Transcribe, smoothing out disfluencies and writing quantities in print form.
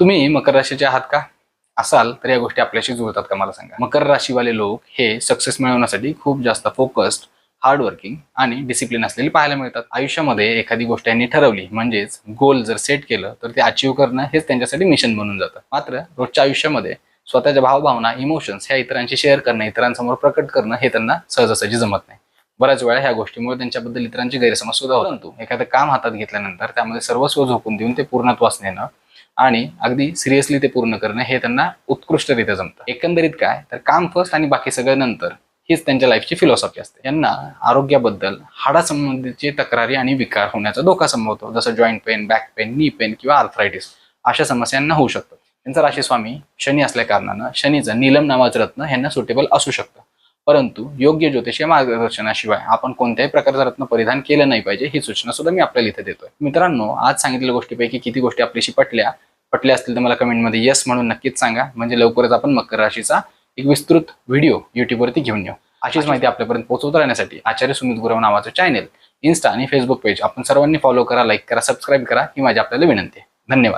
तुम्ही मकर राशीचे आहात का? असाल तर या गोष्टी आपल्याशी जुळतात का मला सांगा. मकर राशीवाले लोक हे सक्सेस मिळवण्यासाठी खूप जास्त फोकस्ड, हार्डवर्किंग आणि डिसिप्लिन असलेले पाहायला मिळतात. आयुष्यामध्ये एखादी गोष्ट यांनी ठरवली म्हणजेच गोल जर सेट केलं तर ते अचीव्ह करणं हेच त्यांच्यासाठी मिशन बनून जातं. मात्र रोजच्या आयुष्यामध्ये स्वतःच्या भावभावना, इमोशन्स ह्या इतरांशी शेअर करणं, इतरांसमोर प्रकट करणं हे त्यांना सहजासहजी जमत नाही. बऱ्याच वेळा ह्या गोष्टीमुळे त्यांच्याबद्दल इतरांचे गैरसमज सुद्धा होतात. परंतु एखादं काम हातात घेतल्यानंतर त्यामध्ये सर्वस्व झोकून देऊन ते पूर्णत्वास नेणं आणि अगदी सिरियसली ते पूर्ण करणं हे त्यांना उत्कृष्टरित्या जमतं. एकंदरीत काय तर काम फर्स्ट आणि बाकी सगळं नंतर हीच त्यांच्या लाईफची फिलॉसॉफी असते. यांना आरोग्याबद्दल हाडासंबंधीची तक्रारी आणि विकार होण्याचा धोका संभवतो, जसं joint pain, back pain, knee pain किंवा आर्थरायटिस अशा समस्यांना होऊ शकतात. त्यांचा राशीस्वामी शनी असल्या कारणानं शनीचं नीलम नावाचं रत्न ह्यांना सुटेबल असू शकतं. परंतु योग्य ज्योतिषीय मार्गदर्शनाशिवाय आपण कोणत्याही प्रकारचं रत्न परिधान केलं नाही पाहिजे ही सूचना सुद्धा मी आपल्याला इथे देतोय. मित्रांनो, आज सांगितलेल्या गोष्टीपैकी किती गोष्टी आपल्याशी पटल्या असतील तर मला कमेंटमध्ये येस म्हणून नक्कीच सांगा. म्हणजे लवकरच आपण मकर राशीचा एक विस्तृत व्हिडिओ युट्यूबवरती घेऊन येऊ. अशीच माहिती आपल्यापर्यंत पोहोचवत राहण्यासाठी आचार्य सुमित गुरव नावाचं चॅनल, इन्स्टा आणि फेसबुक पेज आपण सर्वांनी फॉलो करा, लाईक करा, सबस्क्राईब करा ही माझी आपल्याला विनंती आहे. धन्यवाद.